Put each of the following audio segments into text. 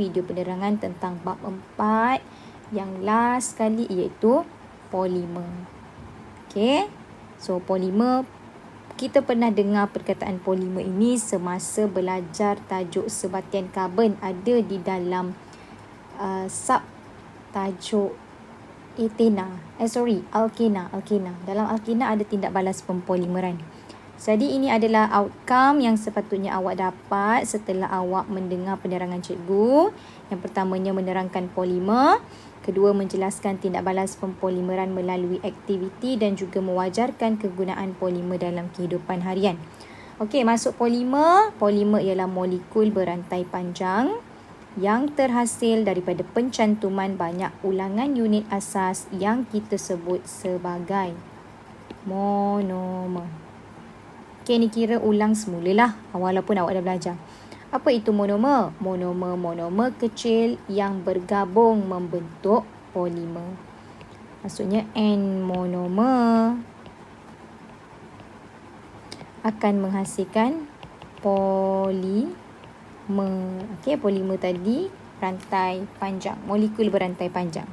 video penerangan tentang bab 4 yang last sekali, iaitu polimer. Okay, so polimer, kita pernah dengar perkataan polimer ini semasa belajar tajuk sebatian karbon, ada di dalam sub tajuk alkena. Dalam alkena ada tindak balas pempolimeran. Jadi ini adalah outcome yang sepatutnya awak dapat setelah awak mendengar penerangan cikgu. Yang pertamanya menerangkan polimer, kedua menjelaskan tindak balas pempolimeran melalui aktiviti dan juga mewajarkan kegunaan polimer dalam kehidupan harian. Okey, masuk polimer. Polimer ialah molekul berantai panjang yang terhasil daripada pencantuman banyak ulangan unit asas yang kita sebut sebagai monomer. Okay, ni kira ulang semulalah walaupun awak dah belajar. Apa itu monomer? Monomer kecil yang bergabung membentuk polimer. Maksudnya N monomer akan menghasilkan polimer. Okay, polimer tadi rantai panjang, molekul berantai panjang.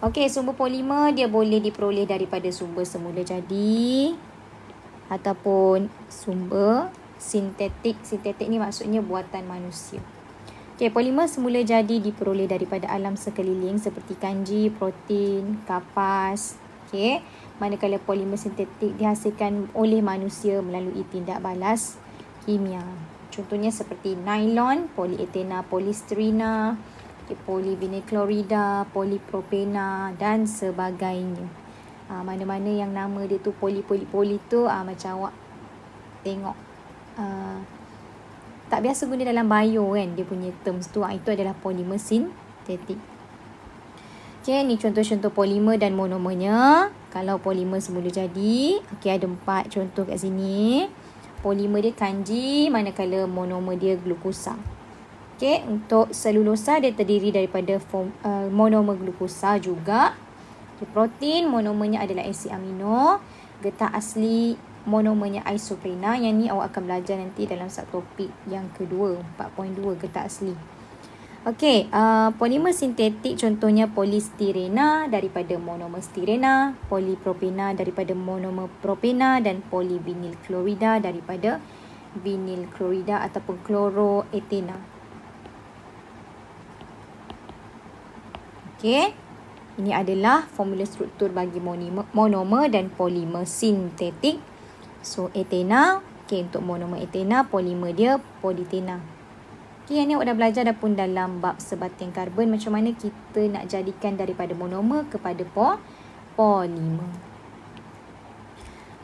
Okey, sumber polimer dia boleh diperoleh daripada sumber semula jadi ataupun sumber sintetik. Sintetik ni maksudnya buatan manusia. Okey, polimer semula jadi diperoleh daripada alam sekeliling seperti kanji, protein, kapas. Okey, manakala polimer sintetik dihasilkan oleh manusia melalui tindak balas kimia. Contohnya seperti nylon, polietena, polisterina, polivinyl klorida, polipropena dan sebagainya. Mana-mana yang nama dia tu poli tu macam awak tengok tak biasa guna dalam bio kan, dia punya terms tu, itu adalah polimer sintetik. Okay, ni contoh-contoh polimer dan monomernya. Kalau polimer semula jadi, okay, ada 4 contoh kat sini. Polimer dia kanji, manakala monomer dia glukosa. Okay, untuk selulosa dia terdiri daripada monomer glukosa juga. Protein, monomernya adalah asid amino. Getah asli, monomernya isoprena. Yang ni awak akan belajar nanti dalam satu topik yang kedua, 4.2, getah asli. Okey, polimer sintetik contohnya polistirena daripada monomer stirena, polipropena daripada monomer propena dan polivinyl klorida daripada vinyl klorida ataupun kloroetena. Okey. Ini adalah formula struktur bagi monomer dan polimer sintetik. So, etena. Okay, untuk monomer etena, polimer dia politena. Okay, yang ni awak dah belajar dah pun dalam bab sebatian karbon. Macam mana kita nak jadikan daripada monomer kepada polimer.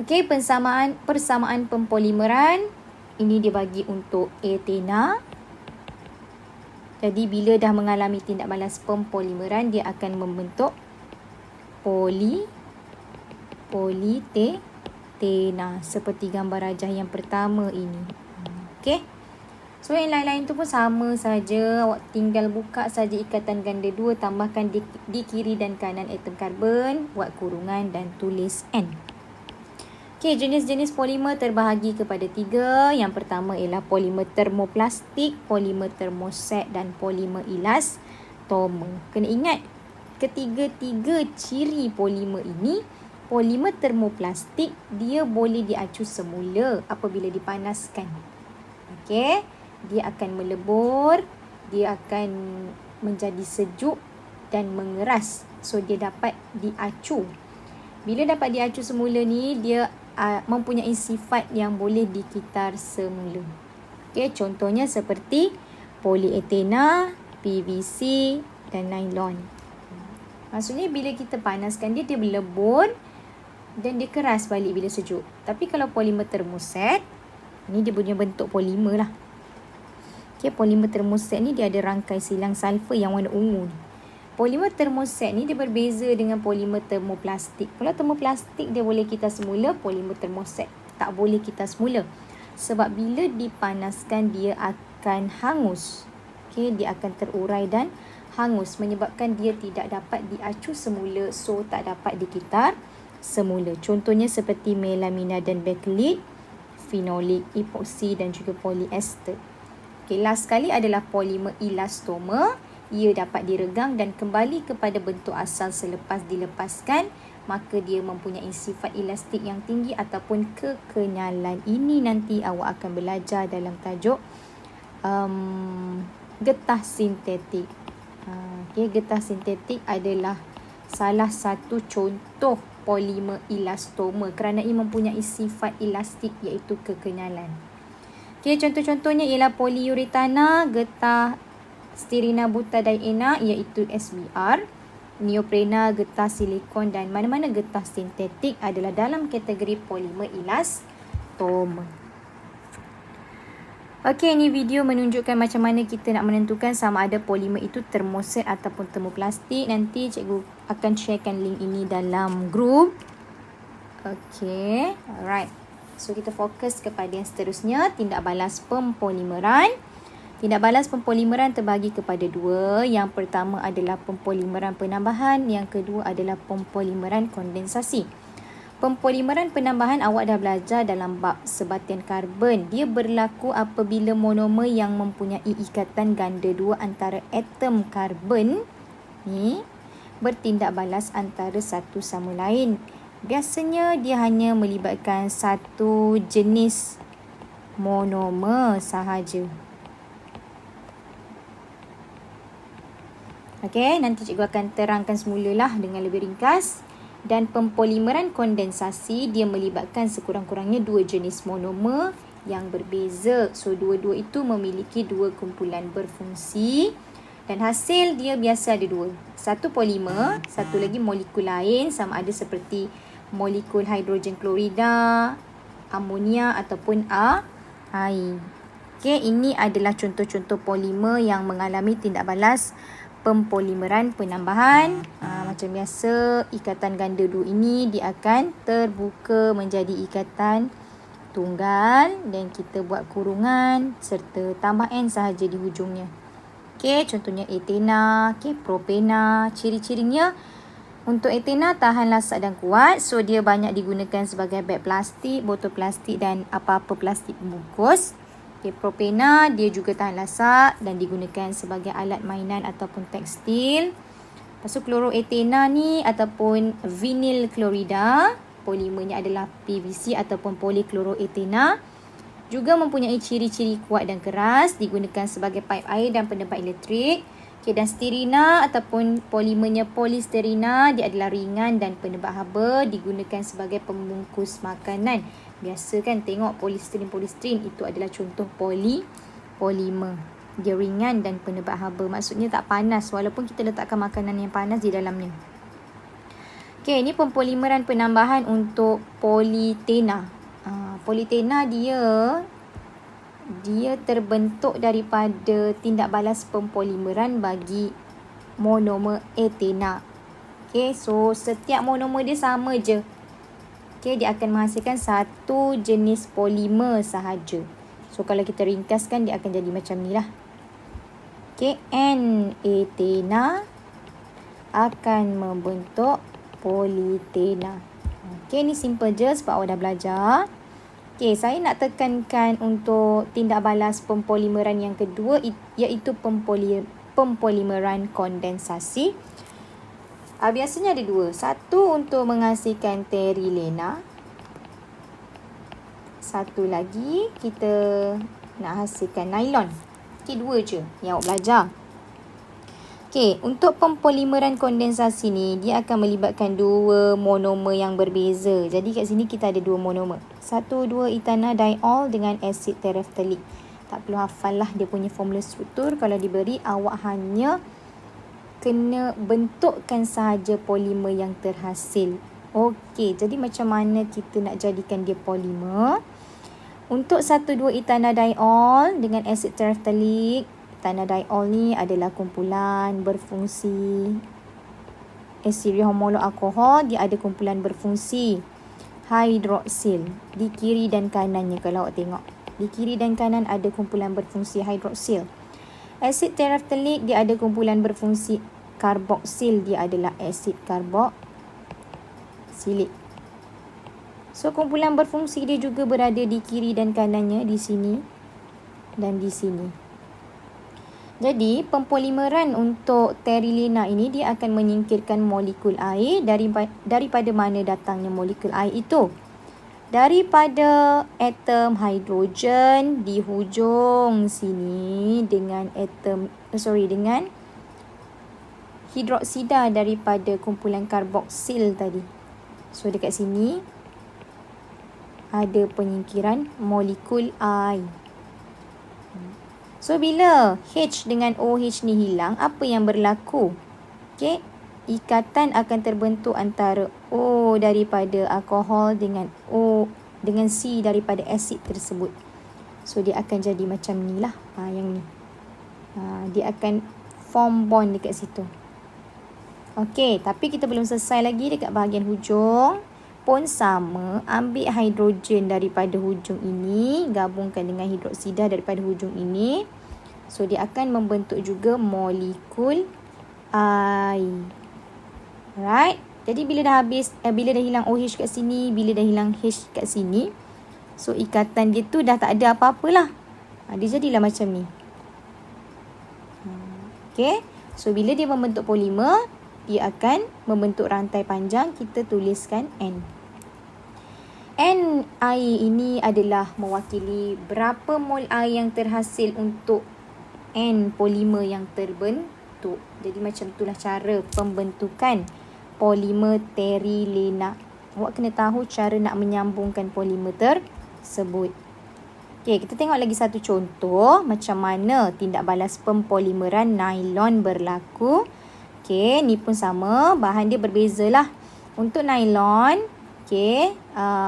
Okay, persamaan pempolimeran. Ini dia bagi untuk etena. Jadi bila dah mengalami tindak balas pempolimeran, dia akan membentuk politena seperti gambar rajah yang pertama ini. Okey. So yang lain-lain tu pun sama saja. Awak tinggal buka saja ikatan ganda 2, tambahkan di kiri dan kanan atom karbon, buat kurungan dan tulis N. Okey, jenis-jenis polimer terbahagi kepada 3. Yang pertama ialah polimer termoplastik, polimer termoset dan polimer elastomer. Kena ingat, ketiga-tiga ciri polimer ini, polimer termoplastik dia boleh diacu semula apabila dipanaskan. Okey, dia akan melebur, dia akan menjadi sejuk dan mengeras. So dia dapat diacu. Bila dapat diacu semula ni, dia mempunyai sifat yang boleh dikitar semula. Okey, contohnya seperti polietena, PVC dan nylon. Maksudnya bila kita panaskan dia melebur dan dia keras balik bila sejuk. Tapi kalau polimer termoset, ni dia punya bentuk polimer lah. Okey, polimer termoset ni dia ada rangkai silang sulfur yang warna ungu ni. Polimer termoset ni dia berbeza dengan polimer termoplastik. Kalau termoplastik dia boleh kita semula, polimer termoset tak boleh kita semula. Sebab bila dipanaskan dia akan hangus. Okey, dia akan terurai dan hangus menyebabkan dia tidak dapat diacu semula, so tak dapat dikitar semula. Contohnya seperti melamina dan bakelite, fenolik, epoksi dan juga polyester. Okey, last sekali adalah polimer elastoma. Ia dapat diregang dan kembali kepada bentuk asal selepas dilepaskan. Maka dia mempunyai sifat elastik yang tinggi ataupun kekenyalan. Ini nanti awak akan belajar dalam tajuk getah sintetik. Okey, getah sintetik adalah salah satu contoh polimer elastoma kerana ia mempunyai sifat elastik iaitu kekenyalan. Okey, contoh-contohnya ialah poliuretana, getah stirina butadiena iaitu SBR, neoprena, getah silikon dan mana-mana getah sintetik adalah dalam kategori polimer elastoma. Okey, ini video menunjukkan macam mana kita nak menentukan sama ada polimer itu termoset ataupun termoplastik. Nanti cikgu akan sharekan link ini dalam grup. Okey, alright. So, kita fokus kepada yang seterusnya, tindak balas pempolimeran. Tindak balas pempolimeran terbagi kepada dua. Yang pertama adalah pempolimeran penambahan. Yang kedua adalah pempolimeran kondensasi. Pempolimeran penambahan awak dah belajar dalam bab sebatian karbon. Dia berlaku apabila monomer yang mempunyai ikatan ganda dua antara atom karbon ni bertindak balas antara satu sama lain. Biasanya dia hanya melibatkan satu jenis monomer sahaja. Okey, nanti cikgu akan terangkan semulalah dengan lebih ringkas. Dan pempolimeran kondensasi dia melibatkan sekurang-kurangnya dua jenis monomer yang berbeza. So, dua-dua itu memiliki dua kumpulan berfungsi. Dan hasil dia biasa ada dua. Satu polimer, satu lagi molekul lain sama ada seperti molekul hidrogen klorida, amonia ataupun air. Okey, ini adalah contoh-contoh polimer yang mengalami tindak balas pempolimeran penambahan. Macam biasa, ikatan ganda dua ini dia akan terbuka menjadi ikatan tunggal dan kita buat kurungan serta tambah N sahaja di hujungnya. Okey, contohnya etena, okey, propena. Ciri-cirinya untuk etena tahan lasak dan kuat. So, dia banyak digunakan sebagai beg plastik, botol plastik dan apa-apa plastik pembungkus. Okay, propena dia juga tahan lasak dan digunakan sebagai alat mainan ataupun tekstil. Lepas tu kloroetena ni ataupun vinyl klorida, polimernya adalah PVC ataupun polikloroetena. Juga mempunyai ciri-ciri kuat dan keras, digunakan sebagai paip air dan penebat elektrik. Okay, dan stirina ataupun polimernya polisterina, dia adalah ringan dan penebat haba, digunakan sebagai pembungkus makanan. Biasa kan tengok polisterin itu adalah contoh polimer. Dia ringan dan penebat haba. Maksudnya tak panas walaupun kita letakkan makanan yang panas di dalamnya. Okey, ini pempolimeran penambahan untuk politena. Politena dia terbentuk daripada tindak balas pempolimeran bagi monomer etena. Okey, so setiap monomer dia sama je. Okey, dia akan menghasilkan satu jenis polimer sahaja. So, kalau kita ringkaskan, dia akan jadi macam ni lah. Okey, N-etena akan membentuk politena. Okey, ni simple je sebab awak dah belajar. Okey, saya nak tekankan untuk tindak balas pempolimeran yang kedua, iaitu pempolimeran kondensasi. Biasanya ada dua. Satu untuk menghasilkan terilena. Satu lagi kita nak hasilkan nylon. Okey, dua je yang awak belajar. Okey, untuk pempolimeran kondensasi ni, dia akan melibatkan dua monomer yang berbeza. Jadi kat sini kita ada dua monomer. 1,2-ethanadiol dengan asid terephthalic. Tak perlu hafal lah dia punya formula struktur. Kalau diberi, awak hanya kena bentukkan sahaja polimer yang terhasil. Okey, jadi macam mana kita nak jadikan dia polimer? Untuk 1,2-ethanadiol dengan asid terephthalic, ethanadiol ni adalah kumpulan berfungsi asid homolog alkohol. Dia ada kumpulan berfungsi hidroksil di kiri dan kanannya. Kalau awak tengok, di kiri dan kanan ada kumpulan berfungsi hidroksil. Asid terephthalic dia ada kumpulan berfungsi karboksil, dia adalah asid karboksilik. So, kumpulan berfungsi dia juga berada di kiri dan kanannya, di sini dan di sini. Jadi, pempolimeran untuk terilena ini dia akan menyingkirkan molekul air daripada mana datangnya molekul air itu. Daripada atom hidrogen di hujung sini dengan dengan hidroksida daripada kumpulan karboksil tadi. So, dekat sini ada penyingkiran molekul air. So, bila H dengan OH ni hilang, apa yang berlaku? Okey, ikatan akan terbentuk antara O daripada alkohol dengan C daripada asid tersebut. So, dia akan jadi macam ni lah. Yang ni. Dia akan form bond dekat situ. Okey, tapi kita belum selesai lagi dekat bahagian hujung. Pun sama, ambil hidrogen daripada hujung ini, gabungkan dengan hidroksida daripada hujung ini. So, dia akan membentuk juga molekul air. Alright. Jadi, bila dah hilang OH kat sini, bila dah hilang H kat sini, so, ikatan dia tu dah tak ada apa-apalah. Dia jadilah macam ni. Okay. So, bila dia membentuk polimer, dia akan membentuk rantai panjang. Kita tuliskan N. N air ini adalah mewakili berapa mol air yang terhasil untuk N polimer yang terbentuk. Jadi macam itulah cara pembentukan polimer terilena. Awak kena tahu cara nak menyambungkan polimer tersebut. Okey, kita tengok lagi satu contoh macam mana tindak balas pempolimeran nylon berlaku. Okey, ni pun sama, bahan dia berbezalah. Untuk nylon, okey,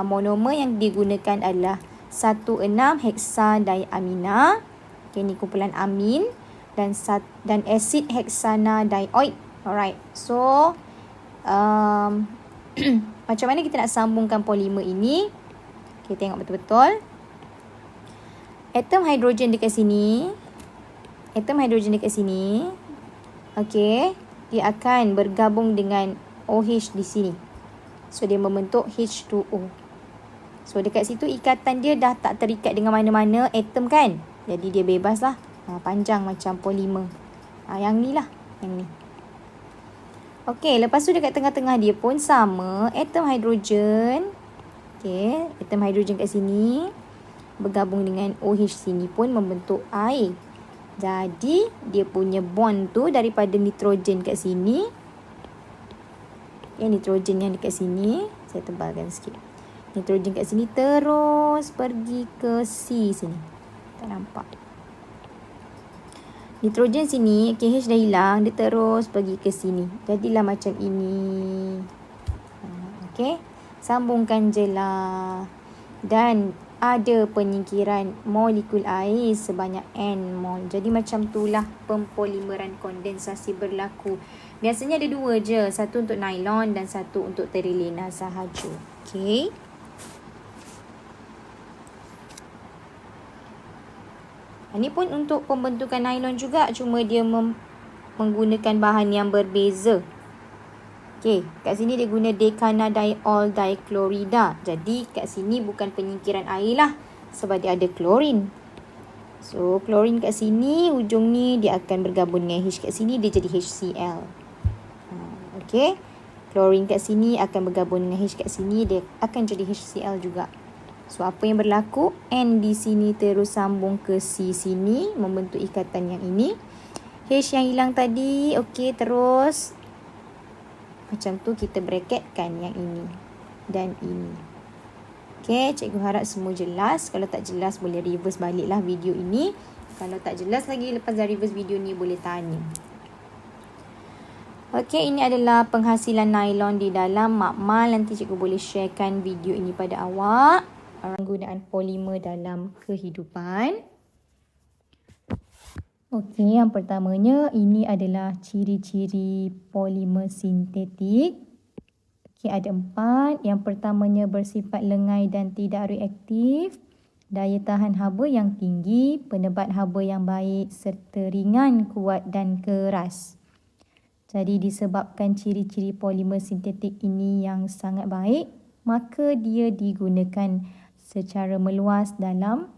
monomer yang digunakan adalah 16-hexadiamina. Okey, ni kumpulan amin dan asid hexanadioid. Alright. So, macam mana kita nak sambungkan polimer ini? Okey, tengok betul-betul. Atom hidrogen dekat sini. Okey, dia akan bergabung dengan OH di sini. So, dia membentuk H2O. So, dekat situ ikatan dia dah tak terikat dengan mana-mana atom kan? Jadi, dia bebas lah. Panjang macam polimer. Yang ni lah. Yang ni. Okey, lepas tu dekat tengah-tengah dia pun sama. Atom hidrogen. Okey, atom hidrogen kat sini. Bergabung dengan OH sini pun membentuk air. Jadi, dia punya bond tu daripada nitrogen kat sini. Nitrogen yang dekat sini. Saya tebalkan sikit. Nitrogen kat sini terus pergi ke C sini. Tak nampak. Nitrogen sini, KH dah hilang. Dia terus pergi ke sini. Jadilah macam ini. Okey. Sambungkan je lah. Dan ada penyingkiran molekul air sebanyak N mol. Jadi macam itulah pempolimeran kondensasi berlaku. Biasanya ada dua je. Satu untuk nylon dan satu untuk terilena sahaja. Okey. Ini pun untuk pembentukan nylon juga. Cuma dia menggunakan bahan yang berbeza. Okey, kat sini dia guna decanadiol dichlorida. Jadi kat sini bukan penyingkiran air lah. Sebab dia ada klorin. So, klorin kat sini, hujung ni dia akan bergabung dengan H kat sini. Dia jadi HCl. Okey. Klorin kat sini akan bergabung dengan H kat sini. Dia akan jadi HCl juga. So, apa yang berlaku? N di sini terus sambung ke C sini. Membentuk ikatan yang ini. H yang hilang tadi. Okey, terus. Macam tu kita bracketkan yang ini dan ini. Okey, cikgu harap semua jelas. Kalau tak jelas boleh reverse baliklah video ini. Kalau tak jelas lagi lepas dari reverse video ni boleh tanya. Okey, ini adalah penghasilan nylon di dalam makmal. Nanti cikgu boleh sharekan video ini pada awak. Penggunaan polimer dalam kehidupan. Okey, yang pertamanya ini adalah ciri-ciri polimer sintetik. Okey, ada 4. Yang pertamanya bersifat lengai dan tidak reaktif. Daya tahan haba yang tinggi, penebat haba yang baik serta ringan, kuat dan keras. Jadi disebabkan ciri-ciri polimer sintetik ini yang sangat baik, maka dia digunakan secara meluas dalam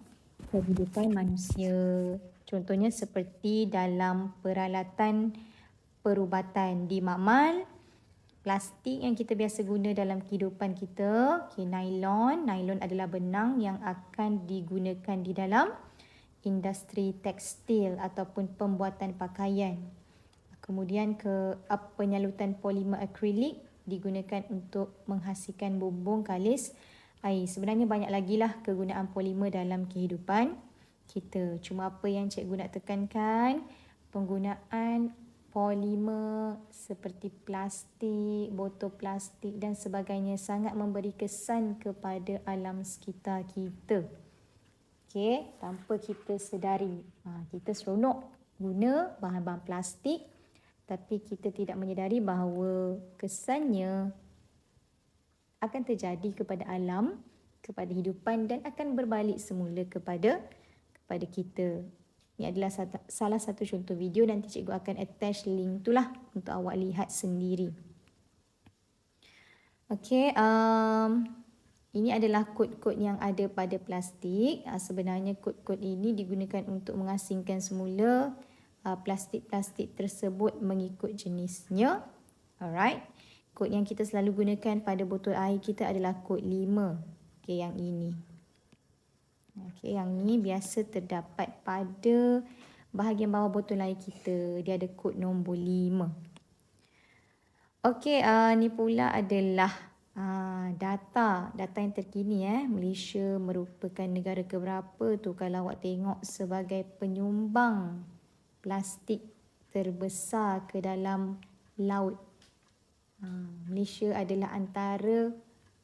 kehidupan manusia. Contohnya seperti dalam peralatan perubatan di makmal, plastik yang kita biasa guna dalam kehidupan kita, nylon. Nylon adalah benang yang akan digunakan di dalam industri tekstil ataupun pembuatan pakaian. Kemudian penyalutan polimer akrilik digunakan untuk menghasilkan bumbung kalis air. Sebenarnya banyak lagi lah kegunaan polimer dalam kehidupan kita. Cuma apa yang cikgu nak tekankan, penggunaan polimer seperti plastik, botol plastik dan sebagainya sangat memberi kesan kepada alam sekitar kita. Okey, tanpa kita sedari. Kita seronok guna bahan-bahan plastik tapi kita tidak menyedari bahawa kesannya akan terjadi kepada alam, kepada hidupan dan akan berbalik semula kepada kita. Ini adalah salah satu contoh video, nanti cikgu akan attach link tu lah untuk awak lihat sendiri. Okey, ini adalah kod-kod yang ada pada plastik. Sebenarnya kod-kod ini digunakan untuk mengasingkan semula plastik-plastik tersebut mengikut jenisnya. Alright. Kod yang kita selalu gunakan pada botol air kita adalah kod 5. Okey, yang ini. Okey, yang ni biasa terdapat pada bahagian bawah botol air kita. Dia ada kod nombor 5. Okey, ni pula adalah data yang terkini. Malaysia merupakan negara keberapa tu kalau awak tengok sebagai penyumbang plastik terbesar ke dalam laut. Malaysia adalah antara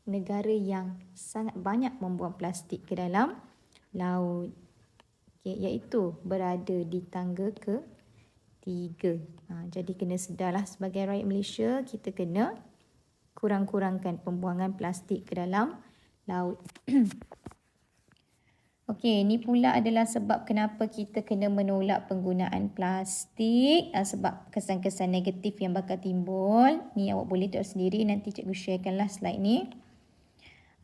negara yang sangat banyak membuang plastik ke dalam laut. Okay, iaitu berada di tangga ke-3. Jadi kena sedarlah sebagai rakyat Malaysia, kita kena kurang-kurangkan pembuangan plastik ke dalam laut. Okey, ini pula adalah sebab kenapa kita kena menolak penggunaan plastik. Sebab kesan-kesan negatif yang bakal timbul. Ni awak boleh tengok sendiri, nanti cikgu sharekanlah slide ni.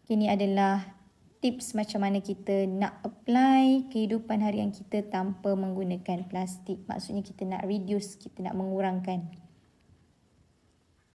Okey, ni adalah tips macam mana kita nak apply kehidupan harian kita tanpa menggunakan plastik. Maksudnya kita nak reduce, kita nak mengurangkan.